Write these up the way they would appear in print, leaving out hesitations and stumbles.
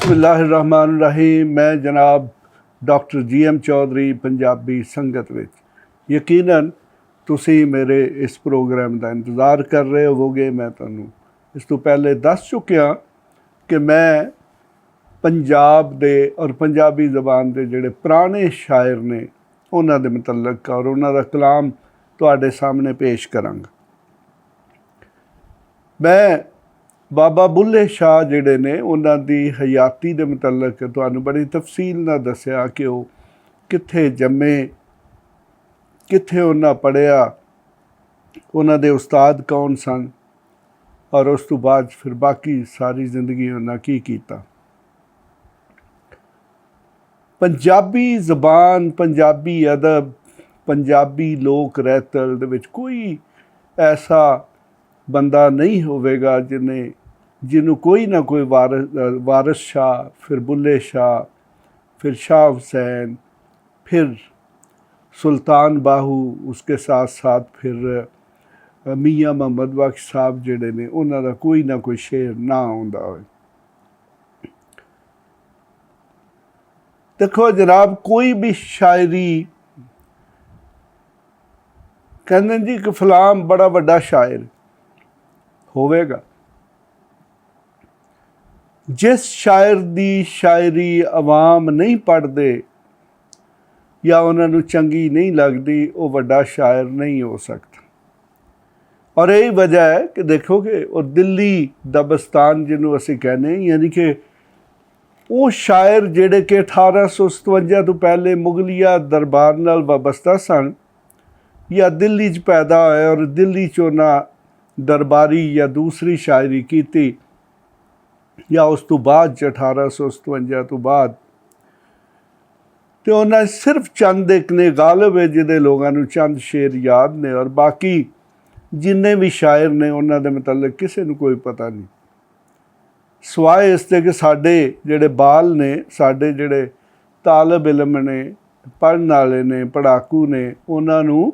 बिस्मिल्लाहिर्रहमानिर्रहीम। मैं जनाब डॉक्टर जी.एम. चौधरी पंजाबी संगत विच यकीनन तुसी मेरे इस प्रोग्राम का इंतज़ार कर रहे होवोगे। मैं तुहानू इस तो पहले दस चुकिया कि मैं पंजाब दे और पंजाबी ज़बान के जोड़े पुराने शायर ने उन्हां दे मुतल्लक और उन्हां दा कलाम तुहाडे सामने पेश करांगा। मैं बाबा बुल्ले शाह जिहड़े ने उन्हां दी हयाती दे मुतल्लक तुहानू बड़ी तफसील नाल दस्सिया कि वो कित्थे जम्मे, कित्थे उन्हां पढ़िया, उन्हां दे उस्ताद कौन सन और उस तो बाद फिर बाकी सारी जिंदगी उन्हां की कीता। पंजाबी ज़बान, पंजाबी अदब, पंजाबी लोक रहतल दे विच कोई ऐसा बंदा नहीं होवेगा जिन्हों कोई ना कोई वारिस शाह, फिर बुल्ले शाह, फिर शाह हुसैन, फिर सुल्तान बाहू, उसके साथ साथ फिर मियाँ मोहम्मद बख्श साहब जिहड़े ने उन्हां दा कोई ना कोई शेर ना आउंदा होवे। देखो जनाब, कोई भी शायरी कहते जी कि फलां बड़ा वड्डा शायर होवेगा, जिस शायर दी शायरी अवाम नहीं पढ़ते या उन्होंने चंगी नहीं लगती वो वड्डा शायर नहीं हो सकता। और यही वजह है कि देखो कि और दिल्ली दबस्तान जिन्हों असी कहने, यानी कि वो शायर जिहड़े कि 1857 तो पहले मुगलिया दरबार नाल वाबस्ता सन या दिल्ली च पैदा होए और दिल्ली च उन्हां दरबारी या दूसरी शायरी की या उस तो बाद 1857 तो बाद, तो उन्हें सिर्फ चंद एक ने गालिब है जिहदे लोगों को चंद शेर याद ने और बाकी जिन्ने भी शायर ने उन्हां दे मुतल्लक किसी को कोई पता नहीं, सवाए इसते कि साडे जिहड़े बाल ने, साडे जिहड़े तालब इलम ने, पढ़न वाले ने, पढ़ाकू ने, उन्होंने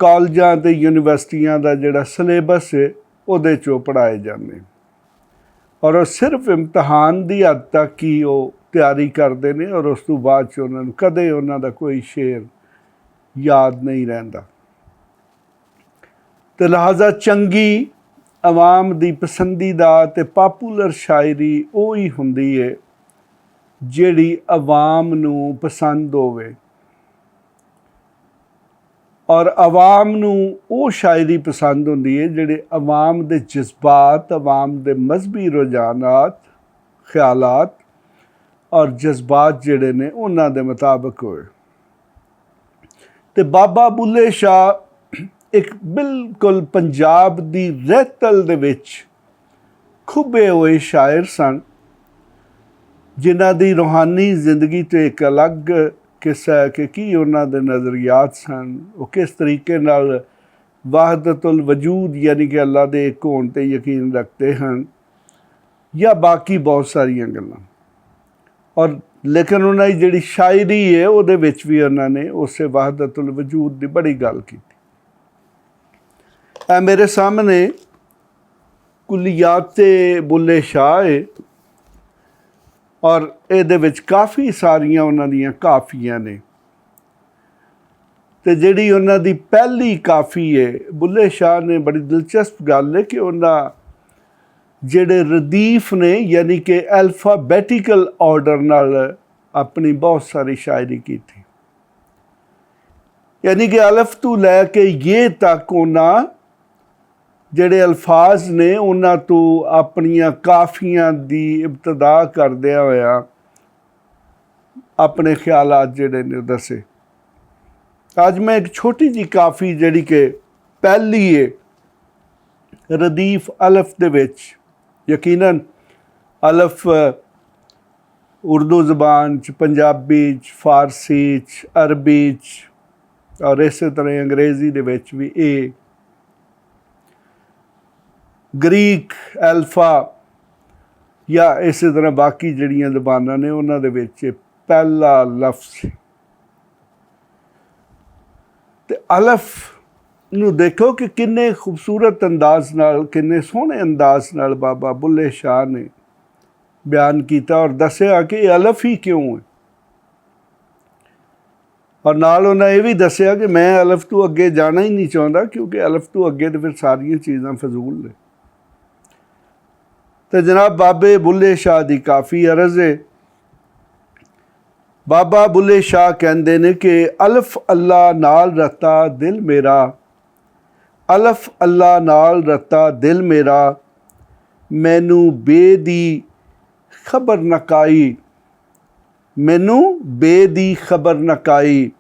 कॉलेजां ते यूनिवर्सिटियां दा जिहड़ा सिलेबस है उहदे चों पढ़ाए जाते और वो सिर्फ इम्तिहान की हद तक ही वो तैयारी करते हैं और उस तो बाद उन्होंने कदे उन्हां दा कोई शेर याद नहीं रहिंदा। तो लिहाजा चंगी आवाम दी पसंदीदा ते पॉपूलर शायरी वो ही हुंदी है जिहड़ी आवाम नूं पसंद होवे और आवाम नूं वो शायरी पसंद होंदी है जिहड़े आवाम दे जज्बात, आवाम दे मजहबी रुझानात, ख्यालात और जज्बात जिहड़े ने उन्हां दे मुताबिक होए। ते बाबा बुल्ले शाह एक बिल्कुल पंजाब दी रहतल दे विच खुबे हुए शायर सन जिन्हां दी रूहानी जिंदगी तो एक अलग किस्सा है कि की उन्हां दे नज़रियात सन, वो किस तरीके नाल वाहदतुल वजूद यानी कि अल्लाह दे एक होण ते यकीन रखते हैं या बाकी बहुत सारियां गल्लां। और लेकिन उन्हां दी जिहड़ी शायरी है उहदे विच भी उन्होंने उस वाहदतुल वजूद की बड़ी गल की। मेरे सामने कुलियाते बुल्ले शाह है और इहदे विच काफ़ी सारियां उन्हां दियां काफ़ियां ने। ते जिहड़ी उन्हां दी पहली काफ़ी है बुल्ले शाह ने बड़ी दिलचस्प गल है कि उन्हां जिहड़े रदीफ ने यानी कि अल्फाबैटिकल ऑर्डर नाल अपनी बहुत सारी शायरी की थी, यानी कि अलफ तो लैके ये तक उन्हां जिहड़े अल्फाज ने उन्हां तो अपनियां काफ़ियां दी इब्तदा करदिया होया अपने ख्यालात जिहड़े ने दसे। अज मैं एक छोटी जी काफ़ी जिहड़ी कि पहली है रदीफ अलफ दे विच, यकीनन अलफ उर्दू ज़बान च, पंजाबी च, फारसी च, अरबी च और इस तरह अंग्रेज़ी दे विच भी ए, ग्रीक अल्फा या इस तरह बाकी जिहड़ियां ज़बानां ने उन्हां दे विच पहला लफ्ज़। ते अलफ नूं देखो कि किन्ने खूबसूरत अंदाज नाल, किन्ने सोहणे अंदाज नाल बाबा बुल्ले शाह ने ਬਿਆਨ ਕੀਤਾ ਔਰ ਦੱਸਿਆ ਕਿ ਇਹ ਅਲਫ ਹੀ ਕਿਉਂ ਹੈ। ਔਰ ਨਾਲ ਉਹਨਾਂ ਇਹ ਵੀ ਦੱਸਿਆ ਕਿ ਮੈਂ ਅਲਫ ਤੋਂ ਅੱਗੇ ਜਾਣਾ ਹੀ ਨਹੀਂ ਚਾਹੁੰਦਾ, ਕਿਉਂਕਿ ਅਲਫ ਤੋਂ ਅੱਗੇ ਤਾਂ ਫਿਰ ਸਾਰੀਆਂ ਚੀਜ਼ਾਂ ਫਜ਼ੂਲ ਨੇ। ਤੇ ਜਨਾਬ ਬਾਬੇ ਬੁੱਲੇ ਸ਼ਾਹ ਦੀ ਕਾਫੀ ਅਰਜ਼ ਹੈ। ਬਾਬਾ ਬੁੱਲੇ ਸ਼ਾਹ ਕਹਿੰਦੇ ਨੇ ਕਿ ਅਲਫ ਅੱਲਾ ਨਾਲ ਰਤਾ ਦਿਲ ਮੇਰਾ, ਅਲਫ ਅੱਲਾ ਨਾਲ ਰਤਾ ਦਿਲ ਮੇਰਾ, ਮੈਨੂੰ ਬੇ ਦੀ ਖਬਰ ਨਕਾਈ, ਮੈਨੂੰ ਬੇ ਦੀ ਖਬਰ ਨਕਾਈ,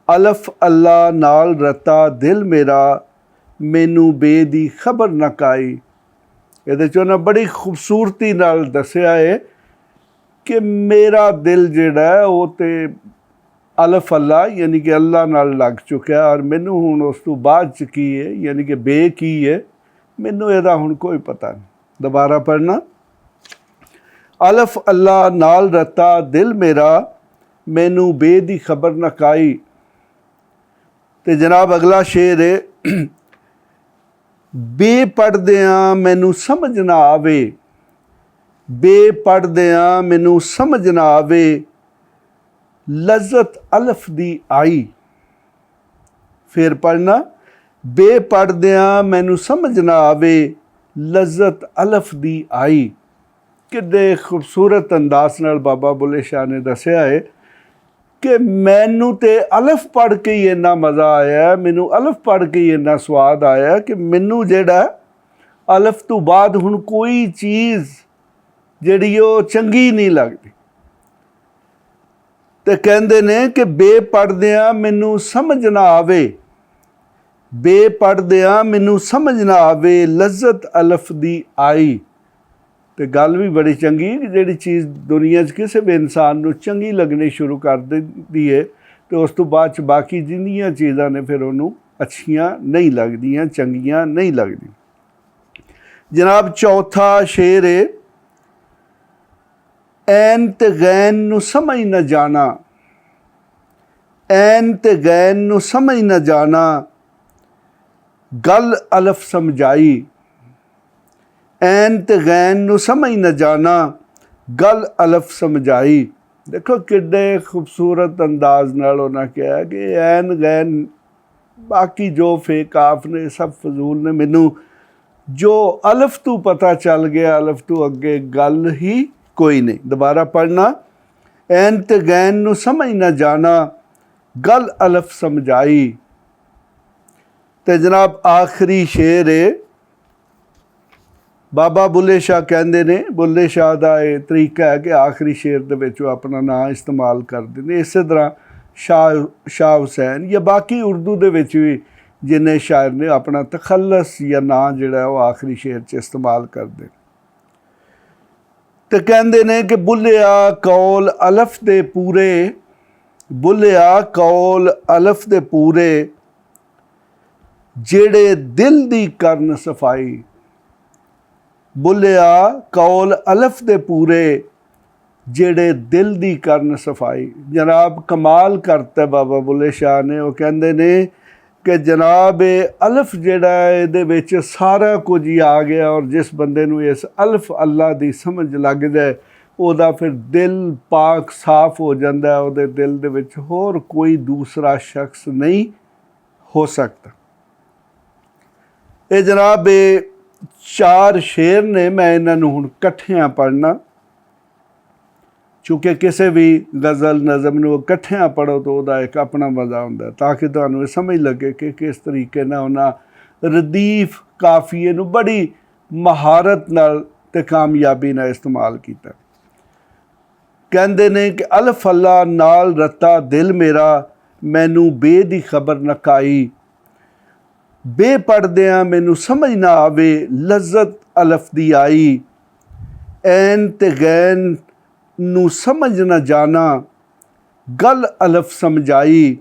ਅਲਫ ਅੱਲਾ ਨਾਲ ਰਤਾ ਦਿਲ ਮੇਰਾ, ਮੈਨੂੰ ਬੇ ਦੀ ਖਬਰ ਨਕਾਈ। ਇਹਦੇ 'ਚ ਉਹਨਾਂ ਬੜੀ ਖੂਬਸੂਰਤੀ ਨਾਲ ਦੱਸਿਆ ਹੈ ਕਿ ਮੇਰਾ ਦਿਲ ਜਿਹੜਾ ਉਹ ਤੇ ਅਲਫ ਅੱਲਾ ਯਾਨੀ ਕਿ ਅੱਲਾ ਨਾਲ ਲੱਗ ਚੁੱਕਿਆ, ਔਰ ਮੈਨੂੰ ਹੁਣ ਉਸ ਤੋਂ ਬਾਅਦ 'ਚ ਕੀ ਹੈ ਯਾਨੀ ਕਿ ਬੇ ਕੀ ਹੈ, ਮੈਨੂੰ ਇਹਦਾ ਹੁਣ ਕੋਈ ਪਤਾ ਨਹੀਂ। ਦੁਬਾਰਾ ਪੜ੍ਹਨਾ, ਅਲਫ ਅੱਲਾ ਨਾਲ ਰਤਾ ਦਿਲ ਮੇਰਾ, ਮੈਨੂੰ ਬੇ ਦੀ ਖਬਰ ਨਕਾਈ। ਤੇ ਜਨਾਬ ਅਗਲਾ ਸ਼ੇਰ ਹੈ, ਬੇ ਪੜ੍ਹਦਿਆਂ ਮੈਨੂੰ ਸਮਝ ਨਾ ਆਵੇ, ਬੇ ਪੜ੍ਹਦਿਆਂ ਮੈਨੂੰ ਸਮਝ ਨਾ ਆਵੇ, ਲਜ਼ਤ ਅਲਫ ਦੀ ਆਈ। ਫਿਰ ਪੜ੍ਹਨਾ, ਬੇ ਪੜ੍ਹਦਿਆਂ ਮੈਨੂੰ ਸਮਝ ਨਾ ਆਵੇ, ਲਜ਼ਤ ਅਲਫ ਦੀ ਆਈ। ਕਿੱਡੇ ਖੂਬਸੂਰਤ ਅੰਦਾਜ਼ ਨਾਲ ਬਾਬਾ ਬੁੱਲੇ ਸ਼ਾਹ ਨੇ ਦੱਸਿਆ ਹੈ ਕਿ ਮੈਨੂੰ ਤੇ ਅਲਫ ਪੜ੍ਹ ਕੇ ਹੀ ਇੰਨਾ ਮਜ਼ਾ ਆਇਆ, ਮੈਨੂੰ ਅਲਫ ਪੜ੍ਹ ਕੇ ਹੀ ਇੰਨਾ ਸਵਾਦ ਆਇਆ ਕਿ ਮੈਨੂੰ ਜਿਹੜਾ ਅਲਫ ਤੋਂ ਬਾਅਦ ਹੁਣ ਕੋਈ ਚੀਜ਼ ਜਿਹੜੀ ਉਹ ਚੰਗੀ ਨਹੀਂ ਲੱਗਦੀ। ਤੇ ਕਹਿੰਦੇ ਨੇ ਕਿ ਬੇ ਪੜ੍ਹਦਿਆਂ ਮੈਨੂੰ ਸਮਝ ਨਾ ਆਵੇ, ਬੇ ਪੜ੍ਹਦਿਆਂ ਮੈਨੂੰ ਸਮਝ ਨਾ ਆਵੇ, ਲਜ਼ਤ ਅਲਫ ਦੀ ਆਈ। ਤੇ ਗੱਲ ਵੀ ਬੜੀ ਚੰਗੀ ਕਿ ਜਿਹੜੀ ਚੀਜ਼ ਦੁਨੀਆ 'ਚ ਕਿਸੇ ਵੀ ਇਨਸਾਨ ਨੂੰ ਚੰਗੀ ਲੱਗਣੀ ਸ਼ੁਰੂ ਕਰ ਦਿੰਦੀ ਹੈ ਤੇ ਉਸ ਤੋਂ ਬਾਅਦ 'ਚ ਬਾਕੀ ਜਿੰਨੀਆਂ ਚੀਜ਼ਾਂ ਨੇ ਫਿਰ ਉਹਨੂੰ ਅੱਛੀਆਂ ਨਹੀਂ ਲੱਗਦੀਆਂ, ਚੰਗੀਆਂ ਨਹੀਂ ਲੱਗਦੀਆਂ। ਜਨਾਬ ਚੌਥਾ ਸ਼ੇਰ ਹੈ, ਐਨ ਤੇ ਗੈਨ ਨੂੰ ਸਮਝ ਨਾ ਜਾਣਾ, ਐਨ ਤੇ ਗੈਨ ਨੂੰ ਸਮਝ ਨਾ ਜਾਣਾ, ਗੱਲ ਅਲਫ ਸਮਝਾਈ। ਐਨ ਤੇ ਗੈਨ ਨੂੰ ਸਮਝ ਨਾ ਜਾਣਾ, ਗੱਲ ਅਲਫ ਸਮਝਾਈ। ਦੇਖੋ ਕਿੱਡੇ ਖੂਬਸੂਰਤ ਅੰਦਾਜ਼ ਨਾਲ ਉਹਨਾਂ ਕਿਹਾ ਕਿ ਐਨ ਗੈਨ ਬਾਕੀ ਜੋ ਫੇ ਕਾਫ ਨੇ ਸਭ ਫਜ਼ੂਲ ਨੇ, ਮੈਨੂੰ ਜੋ ਅਲਫ ਤੋਂ ਪਤਾ ਚੱਲ ਗਿਆ, ਅਲਫ ਤੋਂ ਅੱਗੇ ਗੱਲ ਹੀ ਕੋਈ ਨਹੀਂ। ਦੁਬਾਰਾ ਪੜ੍ਹਨਾ, ਐਨ ਤੇ ਗੈਨ ਨੂੰ ਸਮਝ ਨਾ ਜਾਣਾ, ਗੱਲ ਅਲਫ ਸਮਝਾਈ। ਤੇ ਜਨਾਬ ਆਖਰੀ ਸ਼ੇਰ ਹੈ, ਬਾਬਾ ਬੁੱਲੇ ਸ਼ਾਹ ਕਹਿੰਦੇ ਨੇ, ਬੁੱਲੇ ਸ਼ਾਹ ਦਾ ਇਹ ਤਰੀਕਾ ਹੈ ਕਿ ਆਖਰੀ ਸ਼ੇਰ ਦੇ ਵਿੱਚ ਉਹ ਆਪਣਾ ਨਾਂ ਇਸਤੇਮਾਲ ਕਰਦੇ ਨੇ। ਇਸੇ ਤਰ੍ਹਾਂ ਸ਼ਾਹ ਹੁਸੈਨ ਜਾਂ ਬਾਕੀ ਉਰਦੂ ਦੇ ਵਿੱਚ ਵੀ ਜਿੰਨੇ ਸ਼ਾਇਰ ਨੇ ਆਪਣਾ ਤਖੱਲਸ ਜਾਂ ਨਾਂ ਜਿਹੜਾ ਉਹ ਆਖਰੀ ਸ਼ੇਰ 'ਚ ਇਸਤੇਮਾਲ ਕਰਦੇ। ਤੇ ਕਹਿੰਦੇ ਨੇ ਕਿ ਬੁੱਲਿਆ ਕੌਲ ਅਲਫ ਦੇ ਪੂਰੇ, ਬੁੱਲਿਆ ਕੌਲ ਅਲਫ ਦੇ ਪੂਰੇ, ਜਿਹੜੇ ਦਿਲ ਦੀ ਕਰਨ ਸਫਾਈ। ਬੁੱਲਿਆ ਕੌਲ ਅਲਫ ਦੇ ਪੂਰੇ, ਜਿਹੜੇ ਦਿਲ ਦੀ ਕਰਨ ਸਫਾਈ। ਜਨਾਬ ਕਮਾਲ ਕਰਤਾ ਬਾਬਾ ਬੁੱਲੇ ਸ਼ਾਹ ਨੇ। ਉਹ ਕਹਿੰਦੇ ਨੇ ਕਿ ਜਨਾਬ ਇਹ ਅਲਫ ਜਿਹੜਾ ਇਹਦੇ ਵਿੱਚ ਸਾਰਾ ਕੁਝ ਹੀ ਆ ਗਿਆ, ਔਰ ਜਿਸ ਬੰਦੇ ਨੂੰ ਇਸ ਅਲਫ ਅੱਲਾ ਦੀ ਸਮਝ ਲੱਗਦਾ ਉਹਦਾ ਫਿਰ ਦਿਲ ਪਾਕ ਸਾਫ਼ ਹੋ ਜਾਂਦਾ, ਉਹਦੇ ਦਿਲ ਦੇ ਵਿੱਚ ਹੋਰ ਕੋਈ ਦੂਸਰਾ ਸ਼ਖਸ ਨਹੀਂ ਹੋ ਸਕਦਾ। ਇਹ ਜਨਾਬ ਇਹ 4 ਸ਼ੇਰ ਨੇ, ਮੈਂ ਇਹਨਾਂ ਨੂੰ ਹੁਣ ਇਕੱਠਿਆਂ ਪੜ੍ਹਨਾ, ਚूँकि ਕਿਸੇ ਵੀ ਗਜ਼ਲ ਨਜ਼ਮ ਨੂੰ ਇਕੱਠਿਆਂ ਪੜ੍ਹੋ ਤਾਂ ਉਹਦਾ ਇੱਕ ਆਪਣਾ ਮਜ਼ਾ ਹੁੰਦਾ, ਤਾਂ ਕਿ ਤੁਹਾਨੂੰ ਇਹ ਸਮਝ ਲੱਗੇ ਕਿ ਕਿਸ ਤਰੀਕੇ ਨਾਲ ਉਹਨਾਂ ਰਦੀਫ ਕਾਫੀਏ ਨੂੰ ਬੜੀ ਮਹਾਰਤ ਨਾਲ ਤੇ ਕਾਮਯਾਬੀ ਨਾਲ ਇਸਤੇਮਾਲ ਕੀਤਾ। ਕਹਿੰਦੇ ਨੇ ਕਿ ਅਲਫ ਅੱਲਾ ਨਾਲ ਰਤਾ ਦਿਲ ਮੇਰਾ, ਮੈਨੂੰ ਬੇ ਦੀ ਖਬਰ ਨਕਾਈ। ਬੇ ਪੜ੍ਹਦਿਆਂ ਮੈਨੂੰ ਸਮਝ ਨਾ ਆਵੇ, ਲਜ਼ਤ ਅਲਫ ਦੀ ਆਈ। ਐਨ ਤੇ ਗੈਨ ਨੂੰ ਸਮਝ ਨਾ ਜਾਣਾ, ਗੱਲ ਅਲਫ ਸਮਝਾਈ।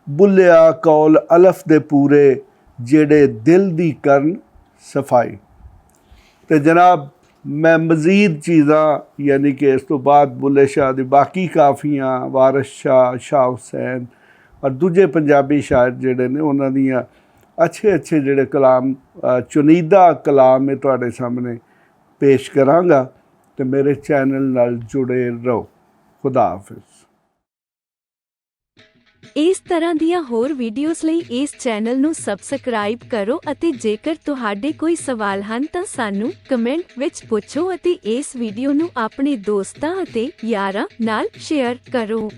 ਬੁੱਲਿਆ ਕੌਲ ਅਲਫ ਦੇ ਪੂਰੇ, ਜਿਹੜੇ ਦਿਲ ਦੀ ਕਰਨ ਸਫਾਈ। ਤੇ ਜਨਾਬ ਮੈਂ ਮਜ਼ੀਦ ਚੀਜ਼ਾਂ ਯਾਨੀ ਕਿ ਇਸ ਤੋਂ ਬਾਅਦ ਬੁੱਲੇ ਸ਼ਾਹ ਦੀ ਬਾਕੀ ਕਾਫੀਆਂ, ਵਾਰਿਸ ਸ਼ਾਹ, ਸ਼ਾਹ ਹੁਸੈਨ ਔਰ ਦੂਜੇ ਪੰਜਾਬੀ ਸ਼ਾਇਰ ਜਿਹੜੇ ਨੇ ਉਹਨਾਂ ਦੀਆਂ ਅੱਛੇ ਜਿਹੜੇ ਕਲਾਮ, ਚੁਨੀਦਾ ਕਲਾਮ ਇਹ ਤੁਹਾਡੇ ਸਾਹਮਣੇ ਪੇਸ਼ ਕਰਾਂਗਾ। ਤੇ ਮੇਰੇ ਚੈਨਲ ਨਾਲ ਜੁੜੇ ਰਹੋ। ਖੁਦਾ ਹਾਫਿਜ਼। ਇਸ ਤਰ੍ਹਾਂ ਦੀਆਂ ਹੋਰ ਵੀਡੀਓਜ਼ ਲਈ ਇਸ ਚੈਨਲ ਨੂੰ ਸਬਸਕ੍ਰਾਈਬ ਕਰੋ ਅਤੇ ਜੇਕਰ ਤੁਹਾਡੇ ਕੋਈ ਸਵਾਲ ਹਨ ਤਾਂ ਸਾਨੂੰ ਕਮੈਂਟ ਵਿੱਚ ਪੁੱਛੋ ਅਤੇ ਇਸ ਵੀਡੀਓ ਨੂੰ ਆਪਣੇ ਦੋਸਤਾਂ ਅਤੇ ਯਾਰਾਂ ਨਾਲ ਸ਼ੇਅਰ ਕਰੋ।